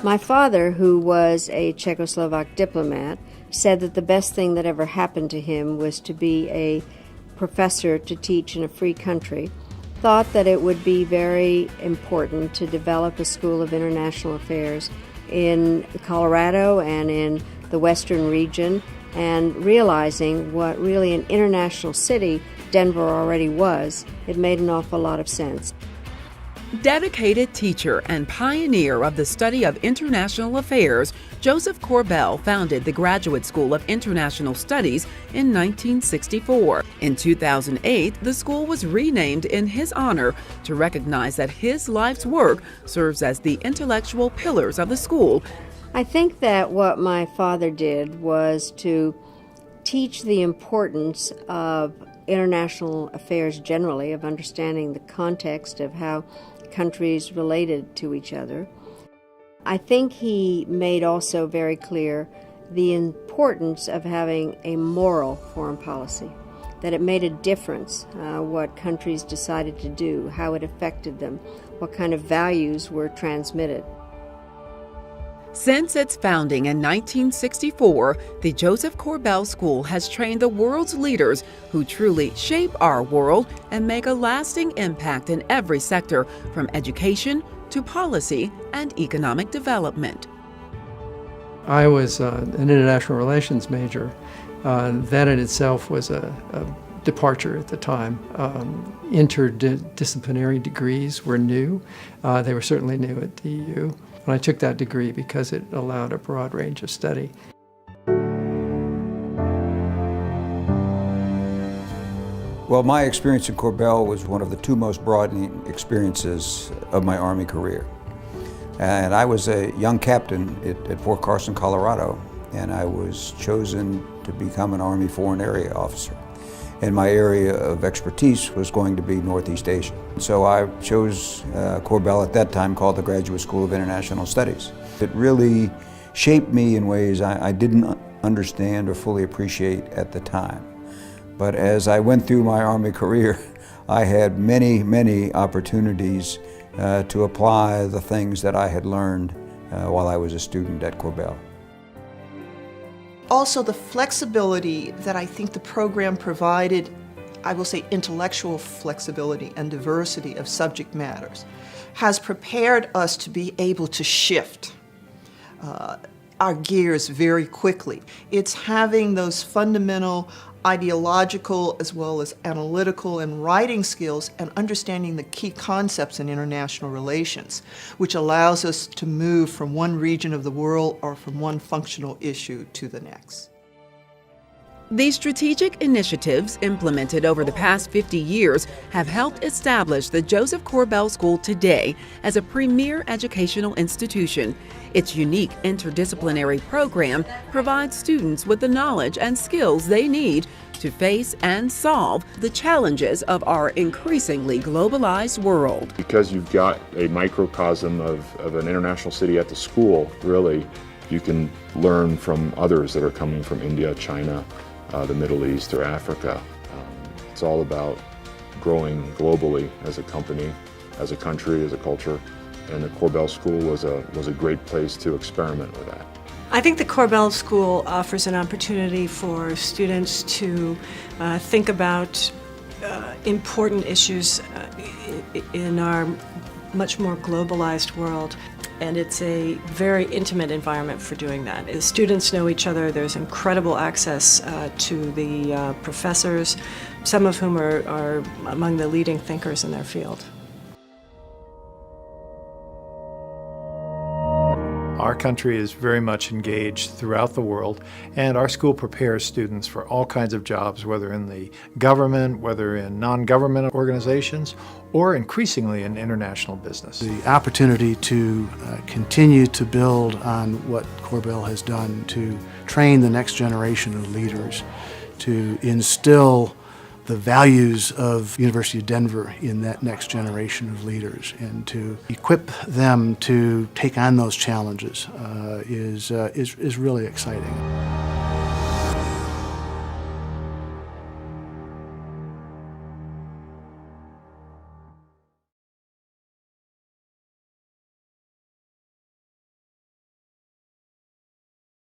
My father, who was a Czechoslovak diplomat, said that the best thing that ever happened to him was to be a professor to teach in a free country, thought that it would be very important to develop a school of international affairs in Colorado and in the western region, and realizing what really an international city Denver already was, it made an awful lot of sense. Dedicated teacher and pioneer of the study of international affairs, Josef Korbel founded the Graduate School of International Studies in 1964. In 2008, the school was renamed in his honor to recognize that his life's work serves as the intellectual pillars of the school. I think that what my father did was to teach the importance of international affairs generally, of understanding the context of how countries related to each other. I think he made also very clear the importance of having a moral foreign policy, that it made a difference what countries decided to do, how it affected them, what kind of values were transmitted. Since its founding in 1964, the Josef Korbel School has trained the world's leaders who truly shape our world and make a lasting impact in every sector, from education to policy and economic development. I was an international relations major. That in itself was a departure at the time. Interdisciplinary degrees were new. They were certainly new at DU. And I took that degree because it allowed a broad range of study. Well, my experience in Korbel was one of the two most broadening experiences of my Army career. And I was a young captain at Fort Carson, Colorado, and I was chosen to become an Army Foreign Area Officer. And my area of expertise was going to be Northeast Asia. So I chose Korbel at that time, called the Graduate School of International Studies. It really shaped me in ways I didn't understand or fully appreciate at the time. But as I went through my Army career, I had many, many opportunities to apply the things that I had learned while I was a student at Korbel. Also, the flexibility that I think the program provided, I will say intellectual flexibility and diversity of subject matters, has prepared us to be able to shift our gears very quickly. It's having those fundamental ideological as well as analytical and writing skills and understanding the key concepts in international relations, which allows us to move from one region of the world or from one functional issue to the next. These strategic initiatives implemented over the past 50 years have helped establish the Josef Korbel School today as a premier educational institution. Its unique interdisciplinary program provides students with the knowledge and skills they need to face and solve the challenges of our increasingly globalized world. Because you've got a microcosm of an international city at the school, really, you can learn from others that are coming from India, China, the Middle East, or Africa. It's all about growing globally as a company, as a country, as a culture, and the Korbel School was a great place to experiment with that. I think the Korbel School offers an opportunity for students to think about important issues in our much more globalized world. And it's a very intimate environment for doing that. As students know each other, there's incredible access to the professors, some of whom are among the leading thinkers in their field. Our country is very much engaged throughout the world, and our school prepares students for all kinds of jobs, whether in the government, whether in non-government organizations, or increasingly in international business. The opportunity to continue to build on what Korbel has done to train the next generation of leaders, to instill the values of University of Denver in that next generation of leaders, and to equip them to take on those challenges is really exciting.